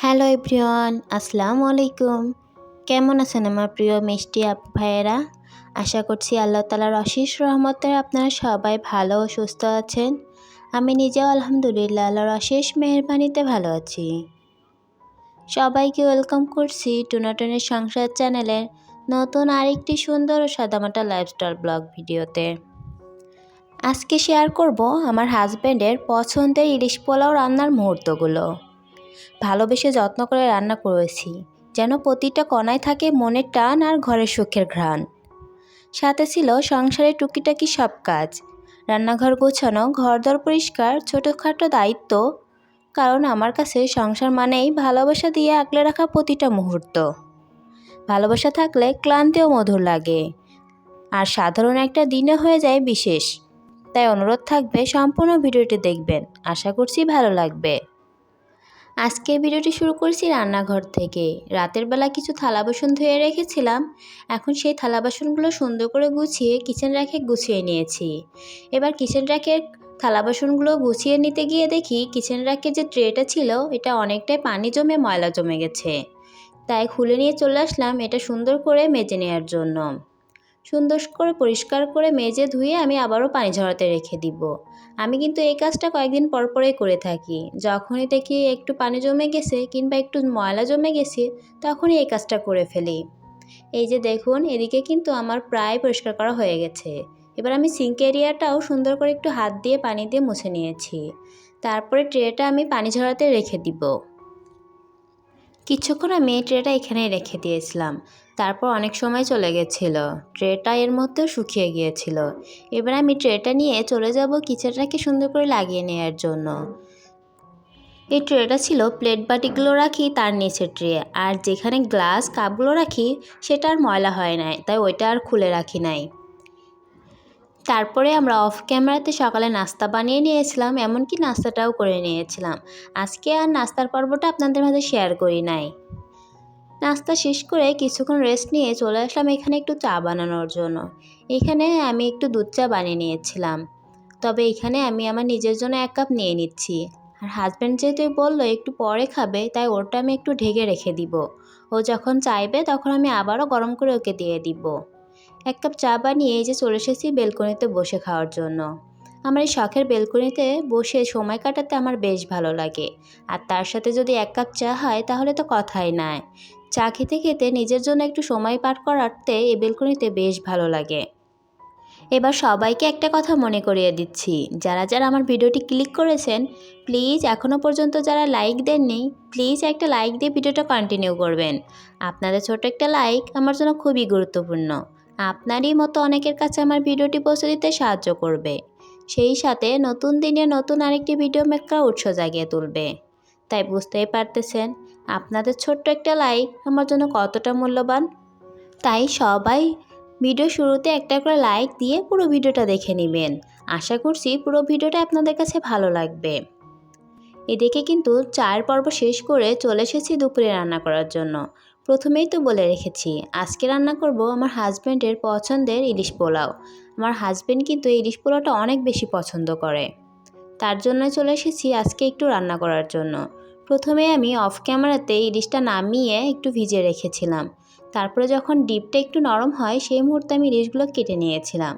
Hello everyone, আসসালামু আলাইকুম। কেমন আছেন আমার প্রিয় মিষ্টি আপু ভাইয়েরা? আশা করছি আল্লাহ তাআলার অশেষ রহমতে আপনারা সবাই ভালো ও সুস্থ আছেন। আমি নিজেও আলহামদুলিল্লাহ আল্লাহর অশেষ মেহেরবানিতে ভালো আছি। সবাইকে ওয়েলকাম করছি টুনাটনের সংসার চ্যানেলের নতুন আরেকটি সুন্দর ও সাদামাটা লাইফস্টাইল ব্লগ ভিডিওতে। আজকে শেয়ার করব আমার হাজব্যান্ডের পছন্দের ইলিশ পোলাও রান্নার মুহূর্তগুলো। ভালোবেসে যত্ন করে রান্না করেছি, যেন প্রতিটা কণায় থাকে মনের টান আর ঘরের সুখের ঘ্রাণ। সাথে ছিল সংসারের টুকিটাকি সব কাজ, রান্নাঘর গোছানো, ঘরদর পরিষ্কার, ছোটোখাটো দায়িত্ব। কারণ আমার কাছে সংসার মানেই ভালোবাসা দিয়ে আগলে রাখা প্রতিটা মুহূর্ত। ভালোবাসা থাকলে ক্লান্তিও মধুর লাগে, আর সাধারণ একটা দিনে হয়ে যায় বিশেষ। তাই অনুরোধ থাকবে সম্পূর্ণ ভিডিওটি দেখবেন, আশা করছি ভালো লাগবে। আজকে ভিডিওটি শুরু করছি রান্নাঘর থেকে। রাতের বেলা কিছু থালা বাসন ধুয়ে রেখেছিলাম, এখন সেই থালা বাসনগুলো সুন্দর করে গুছিয়ে কিচেন র্যাকে গুছিয়ে নিয়েছি। এবার কিচেন র্যাকের থালা বাসনগুলো গুছিয়ে নিতে গিয়ে দেখি কিচেন র্যাকের যে ট্রেটা ছিল এটা অনেকটাই পানি জমে ময়লা জমে গেছে। তাই খুলে নিয়ে চলে আসলাম এটা সুন্দর করে মেজে নেওয়ার জন্য। সুন্দর করে পরিষ্কার করে মেজে ধুয়ে আমি আবারও পানি ঝরাতে রেখে দিব। আমি কিন্তু এই কাজটা কয়েকদিন পর পরেই করে থাকি। যখনই দেখি একটু পানি জমে গেছে কিংবা একটু ময়লা জমে গেছে, তখনই এই কাজটা করে ফেলি। এই যে দেখুন, এদিকে কিন্তু আমার প্রায় পরিষ্কার করা হয়ে গেছে। এবার আমি সিঙ্ক এরিয়াটাও সুন্দর করে একটু হাত দিয়ে পানি দিয়ে মুছে নিয়েছি। তারপরে ট্রেটা আমি পানি ঝরাতে রেখে দিব। কিছুক্ষণ আমি ট্রেটা এখানেই রেখে দিয়েছিলাম। তারপর অনেক সময় চলে গেছিল, ট্রেটা এর মধ্যেও শুকিয়ে গিয়েছিল। এবার আমি ট্রেটা নিয়ে চলে যাব কিচেনটাকে সুন্দর করে লাগিয়ে নেওয়ার জন্য। এই ট্রেটা ছিল প্লেট বাটিগুলো রাখি তার নিচে ট্রে, আর যেখানে গ্লাস কাপগুলো রাখি সেটা আর ময়লা হয় নাই, তাই ওইটা আর খুলে রাখি নাই। তারপরে আমরা অফ ক্যামেরাতে সকালে নাস্তা বানিয়ে নিয়েছিলাম, এমনকি নাস্তাটাও করে নিয়েছিলাম। আজকে আর নাস্তার পর্বটা আপনাদের মাঝে শেয়ার করি নাই। নাস্তা শেষ করে কিছুক্ষণ রেস্ট নিয়ে চলে আসলাম এখানে একটু চা বানানোর জন্য। এখানে আমি একটু দুধ চা বানিয়ে নিয়েছিলাম, তবে এখানে আমি আমার নিজের জন্য 1 কাপ নিয়ে নিচ্ছি। আর হাজব্যান্ড যেহেতু বললো একটু পরে খাবে, তাই ওটা আমি একটু ঢেকে রেখে দিব। ও যখন চাইবে তখন আমি আবারও গরম করে ওকে দিয়ে দিব। 1 কাপ চা বানিয়ে এই যে চলে এসেছি বেলকনিতে বসে খাওয়ার জন্য। আমার এই শখের বেলকনিতে বসে সময় কাটাতে আমার বেশ ভালো লাগে। আর তার সাথে যদি 1 কাপ চা হয় তাহলে তো কথাই নাই। চা খেতে খেতে নিজের জন্য একটু সময় পার করাতে এই বেলকনিতে বেশ ভালো লাগে। এবার সবাইকে একটা কথা মনে করিয়ে দিচ্ছি, যারা যারা আমার ভিডিওটি ক্লিক করেছেন প্লিজ এখনও পর্যন্ত যারা লাইক দেননি, প্লিজ একটা লাইক দিয়ে ভিডিওটা কন্টিনিউ করবেন। আপনাদের ছোট একটা লাইক আমার জন্য খুবই গুরুত্বপূর্ণ। আপনারই মতো অনেকের কাছে আমার ভিডিওটি পৌঁছে দিতে সাহায্য করবে, সেই সাথে নতুন দিনে নতুন আরেকটি ভিডিও মেকার উৎস জাগিয়ে তুলবে। তাই বুঝতেই পারতেছেন আপনাদের ছোট্ট একটা লাইক আমার জন্য কতটা মূল্যবান। তাই সবাই ভিডিও শুরুতে একটা করে লাইক দিয়ে পুরো ভিডিওটা দেখে নেবেন। আশা করছি পুরো ভিডিওটা আপনাদের কাছে ভালো লাগবে। এদিকে কিন্তু চায়ের পর্ব শেষ করে চলে এসেছি দুপুরে রান্না করার জন্য। প্রথমেই তো বলে রেখেছি আজকে রান্না করব আমার হাজব্যান্ডের পছন্দের ইলিশ পোলাও। আমার হাজব্যান্ড কিন্তু এই ইলিশ পোলাওটা অনেক বেশি পছন্দ করে, তার জন্য চলে এসেছি আজকে একটু রান্না করার জন্য। প্রথমে আমি অফ ক্যামেরাতে ইলিশটা নামিয়ে একটু ভিজিয়ে রেখেছিলাম। তারপরে যখন ডিপটা একটু নরম হয় সেই মুহূর্তে আমি ইলিশগুলো কেটে নিয়েছিলাম।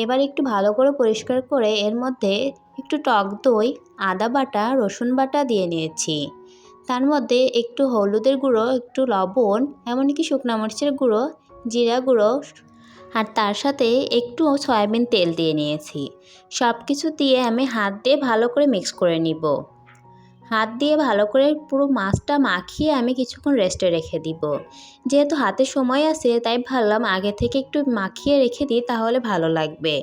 এবার একটু ভালো করে পরিষ্কার করে এর মধ্যে একটু টক দই, আদা বাটা, রসুন বাটা দিয়ে নিয়েছি। তার মধ্যে একটু হলুদের গুঁড়ো, একটু লবণ, এমনকি শুকনো মরিচের গুঁড়ো, জিরা গুঁড়ো, আর তার সাথে একটু সয়াবিন তেল দিয়ে নিয়েছি। সব কিছু দিয়ে আমি হাত দিয়ে ভালো করে মিক্স করে নিব। হাত দিয়ে ভালো করে পুরো মাছটা মাখিয়ে আমি কিছুক্ষণ রেস্টে রেখে দিব। যেহেতু হাতে সময় আছে তাই ভাবলাম আগে থেকে একটু মাখিয়ে রেখে দিই, তাহলে ভালো লাগবে।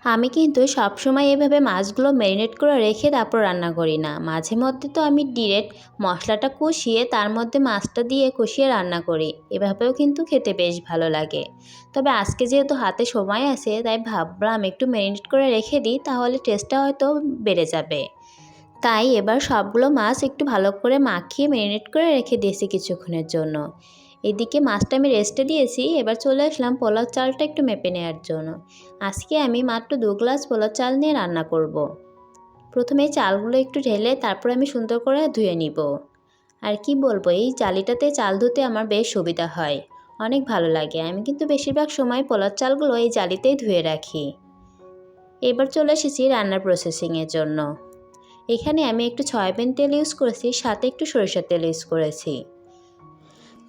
আমি কিন্তু সবসময় এভাবে মাছগুলো ম্যারিনেট করে রেখে তারপর রান্না করি না। মাঝে মধ্যে তো আমি ডিরেক্ট মশলাটা কষিয়ে তার মধ্যে মাছটা দিয়ে কষিয়ে রান্না করি, এভাবেও কিন্তু খেতে বেশ ভালো লাগে। তবে আজকে যেহেতু হাতে সময় আছে তাই ভাবলাম একটু ম্যারিনেট করে রেখে দিই, তাহলে টেস্টটা হয়তো বেড়ে যাবে। তাই এবার সবগুলো মাছ একটু ভালো করে মাখিয়ে ম্যারিনেট করে রেখে দিয়েছি কিছুক্ষণের জন্য। এদিকে মাছটা আমি রেস্টে দিয়েছি, এবার চলে আসলাম পোলাও চালটা একটু মেপে নেওয়ার জন্য। আজকে আমি মাত্র 2 গ্লাস পোলাও চাল নিয়ে রান্না করব। প্রথমে চালগুলো একটু ঢেলে তারপর আমি সুন্দর করে ধুয়ে নিব। আর কি বলবো, এই জালিটাতে চাল ধুতে আমার বেশ সুবিধা হয়, অনেক ভালো লাগে। আমি কিন্তু বেশিরভাগ সময় পোলার চালগুলো এই জালিতেই ধুয়ে রাখি। এবার চলে এসেছি রান্নার প্রসেসিংয়ের জন্য। এখানে আমি একটু সয়াবিন তেল ইউজ করেছি, সাথে একটু সরিষার তেল ইউজ করেছি।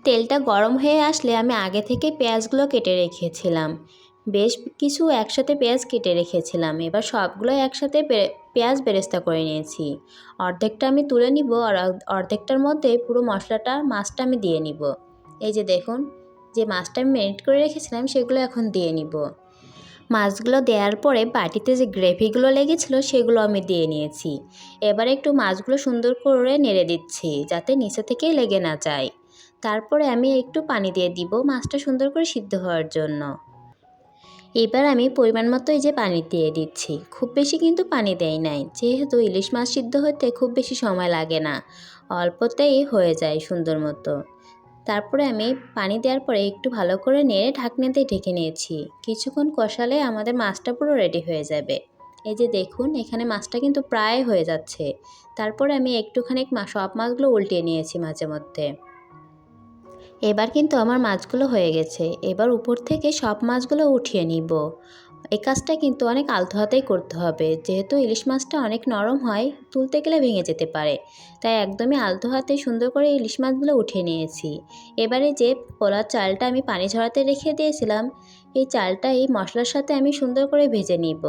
তেলটা গরম হয়ে আসলে আমি আগে থেকে পেঁয়াজগুলো কেটে রেখেছিলাম, বেশ কিছু একসাথে পেঁয়াজ কেটে রেখেছিলাম। এবার সবগুলো একসাথে পেঁয়াজ বেরেস্তা করে নিয়েছি। অর্ধেকটা আমি তুলে নিব আর অর্ধেকটার মধ্যে পুরো মশলাটা মাছটা আমি দিয়ে নিব। এই যে দেখুন, যে মাছটা আমি ম্যারিনেট করে রেখেছিলাম সেগুলো এখন দিয়ে নিব। মাছগুলো দেওয়ার পরে বাটিতে যে গ্রেভিগুলো লেগেছিলো সেগুলো আমি দিয়ে নিয়েছি। এবার একটু মাছগুলো সুন্দর করে নেড়ে দিচ্ছি যাতে নিচে থেকে লেগে না যায়। তারপরে আমি একটু পানি দিয়ে দিব মাছটা সুন্দর করে সিদ্ধ হওয়ার জন্য। এবার আমি পরিমাণ মতো এই যে পানি দিয়ে দিচ্ছি, খুব বেশি কিন্তু পানি দেই নাই, যেহেতু ইলিশ মাছ সিদ্ধ হতে খুব বেশি সময় লাগে না, অল্পতেই হয়ে যায় সুন্দর মতো। তারপরে আমি পানি দেওয়ার পরে একটু ভালো করে নেড়ে ঢাকনাতে ঢেকে নিয়েছি। কিছুক্ষণ কষালে আমাদের মাছটা পুরো রেডি হয়ে যাবে। এই যে দেখুন, এখানে মাছটা কিন্তু প্রায় হয়ে যাচ্ছে। তারপরে আমি একটুখানি সব মাছগুলো উল্টিয়ে নিয়েছি মাঝে মধ্যে। এবার কিন্তু আমার মাছগুলো হয়ে গেছে। এবার উপর থেকে সব মাছগুলো উঠিয়ে নিব। এই কাজটা কিন্তু অনেক আলতো হাতেই করতে হবে, যেহেতু ইলিশ মাছটা অনেক নরম হয়, তুলতে গেলে ভেঙে যেতে পারে। তাই একদমই আলতো হাতে সুন্দর করে ইলিশ মাছগুলো উঠিয়ে নিয়েছি। এবারে যে পোলার চালটা আমি পানি ঝরাতে রেখে দিয়েছিলাম, এই চালটা এই মশলার সাথে আমি সুন্দর করে ভেজে নিব।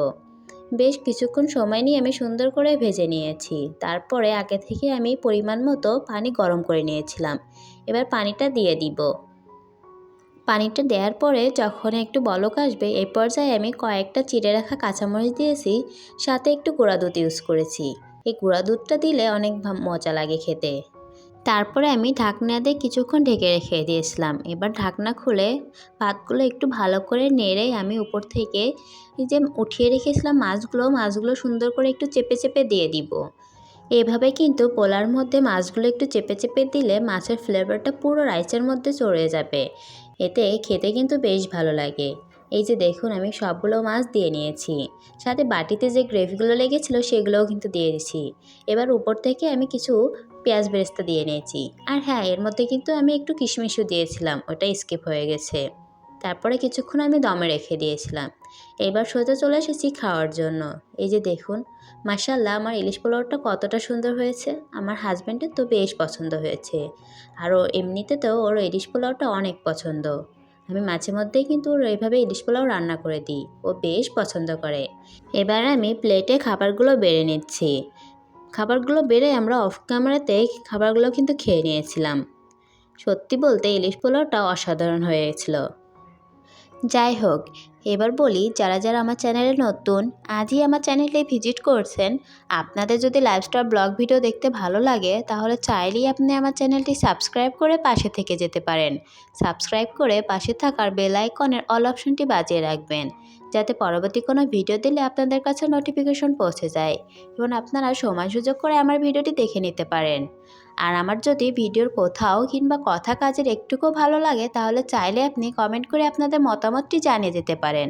বেশ কিছুক্ষণ সময় নিয়ে আমি সুন্দর করে ভেজে নিয়েছি। তারপরে আগে থেকে আমি পরিমাণ মতো পানি গরম করে নিয়েছিলাম। এবার পানিটা দিয়ে দিব। পানিটা দেওয়ার পরে যখন একটু বলক আসবে, এই পর্যায়ে আমি কয়েকটা চিড়ে রাখা কাঁচামরিচ দিয়েছি, সাথে একটু গুঁড়া দুধ ইউজ করেছি। এই গুঁড়া দুধটা দিলে অনেক মজা লাগে খেতে। তারপরে আমি ঢাকনা দিয়ে কিছুক্ষণ ঢেকে রেখে দিয়েছিলাম। এবার ঢাকনা খুলে ভাতগুলো একটু ভালো করে নেড়ে আমি উপর থেকে এই যে উঠিয়ে রেখেছিলাম মাছগুলো সুন্দর করে একটু চেপে চেপে দিয়ে দিব। এভাবে কিন্তু পোলার মধ্যে মাছগুলো একটু চেপে চেপে দিলে মাছের ফ্লেভারটা পুরো রাইসের মধ্যে চড়ে যাবে, এতে খেতে কিন্তু বেশ ভালো লাগে। এই যে দেখুন, আমি সবগুলো মাছ দিয়ে নিয়েছি, সাথে বাটিতে যে গ্রেভিগুলো লেগেছিলো সেগুলোও কিন্তু দিয়ে দিয়েছি। এবার উপর থেকে আমি কিছু পেঁয়াজ বেরেস্তা দিয়ে নিয়েছি। আর হ্যাঁ, এর মধ্যে কিন্তু আমি একটু কিশমিশও দিয়েছিলাম, ওটা স্কিপ হয়ে গেছে। তারপরে কিছুক্ষণ আমি দমে রেখে দিয়েছিলাম। এবার সোজা চলে এসেছি খাওয়ার জন্য। এই যে দেখুন, মাশাআল্লাহ, আমার ইলিশ পোলাওটা কতটা সুন্দর হয়েছে। আমার হাজব্যান্ডের তো বেশ পছন্দ হয়েছে। আরও এমনিতে তো ওর ইলিশ পোলাওটা অনেক পছন্দ। আমি মাঝে মধ্যেই কিন্তু ওর এইভাবে ইলিশ পোলাও রান্না করে দিই, ও বেশ পছন্দ করে। এবার আমি প্লেটে খাবারগুলো বেড়ে নিচ্ছি। খাবারগুলো বেড়ে আমরা অফ ক্যামেরাতে খাবারগুলো কিন্তু খেয়ে নিয়েছিলাম। সত্যি বলতে ইলিশ পোলাওটা অসাধারণ হয়েছিল। যাই হোক, এবার বলি, যারা যারা আমার চ্যানেলে নতুন, আজই আমার চ্যানেলে ভিজিট করছেন, আপনাদের যদি লাইফস্টাইল ব্লগ ভিডিও দেখতে ভালো লাগে তাহলে চাইলেই আপনি আমার চ্যানেলটি সাবস্ক্রাইব করে পাশে থেকে যেতে পারেন। সাবস্ক্রাইব করে পাশে থাকার বেল আইকনের অল অপশনটি বাজিয়ে রাখবেন, যাতে পরবর্তী কোনো ভিডিও দিলে আপনাদের কাছে নোটিফিকেশন পৌঁছে যায় এবং আপনারা সময় সুযোগ করে আমার ভিডিওটি দেখে নিতে পারেন। আর আমার যদি ভিডিওর কোথাও কিংবা কথা কাজের একটুকু ভালো লাগে তাহলে চাইলে আপনি কমেন্ট করে আপনাদের মতামতটি জানিয়ে দিতে পারেন।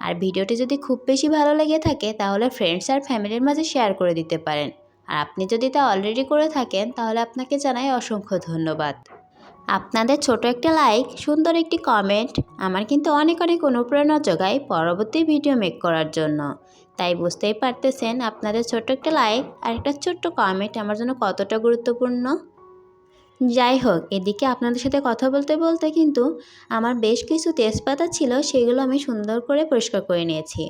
আর ভিডিওটি যদি খুব বেশি ভালো লেগে থাকে তাহলে ফ্রেন্ডস আর ফ্যামিলির মাঝে শেয়ার করে দিতে পারেন। আর আপনি যদি তা অলরেডি করে থাকেন তাহলে আপনাকে জানাই অসংখ্য ধন্যবাদ। আপনাদের ছোট একটা লাইক, সুন্দর একটি কমেন্ট আমার কিন্তু অনেক অনেক অনুপ্রেরণা যোগায় পরবর্তী ভিডিও মেক করার জন্য। তাই বুঝতেই পারতেছেন আপনাদের ছোট একটা লাইক আর একটা ছোট্ট কমেন্ট আমার জন্য কতটা গুরুত্বপূর্ণ। যাই হোক, এদিকে আপনাদের সাথে কথা বলতে বলতে কিন্তু আমার বেশ কিছু তেজপাতা ছিল, সেগুলো আমি সুন্দর করে পরিষ্কার করে নিয়েছি।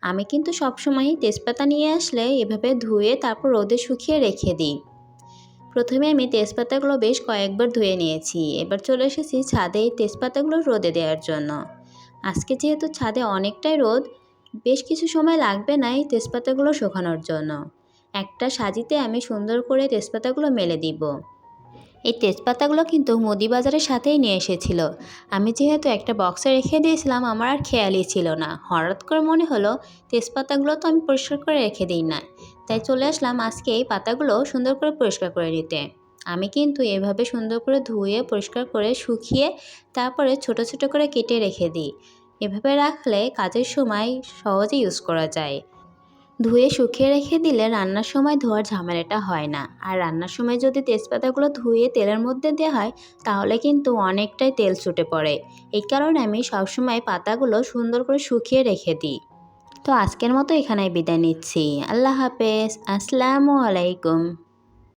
আমি কিন্তু সবসময়ই তেজপাতা নিয়ে আসলে এভাবে ধুয়ে তারপর রোদে শুকিয়ে রেখে দিই। প্রথমে আমি তেজপাতাগুলো বেশ কয়েকবার ধুয়ে নিয়েছি। এবার চলে এসেছি ছাদে এই তেজপাতাগুলো রোদে দেওয়ার জন্য। আজকে যেহেতু ছাদে অনেকটাই রোদ, বেশ কিছু সময় লাগবে না এই তেজপাতাগুলো শুকানোর জন্য। একটা সাজিতে আমি সুন্দর করে তেজপাতাগুলো মেলে দিব। এই তেজপাতাগুলো কিন্তু মুদি বাজারের সাথেই নিয়ে এসেছিল। আমি যেহেতু একটা বক্সে রেখে দিয়েছিলাম, আমার আর খেয়ালই ছিল না। হঠাৎ করে মনে হলো তেজপাতাগুলো তো আমি পরিষ্কার করে রেখে দিই না, তাই চলে আসলাম আজকে এই পাতাগুলো সুন্দর করে পরিষ্কার করে নিতে। আমি কিন্তু এভাবে সুন্দর করে ধুয়ে পরিষ্কার করে শুকিয়ে তারপরে ছোট ছোট করে কেটে রেখে দিই। এভাবে রাখলে কাজের সময় সহজে ইউজ করা যায়। ধুয়ে শুকিয়ে রেখে দিলে রান্নার সময় ধোয়ার ঝামেলাটা হয় না। আর রান্নার সময় যদি তেজপাতাগুলো ধুয়ে তেলের মধ্যে দেওয়া হয় তাহলে কিন্তু অনেকটাই তেল ছুটে পড়ে। এই কারণে আমি সবসময় পাতাগুলো সুন্দর করে শুকিয়ে রেখে দিই। তো আজকের মতো এখানেই বিদায় নিচ্ছি। আল্লাহ হাফেজ। আসসালামু আলাইকুম।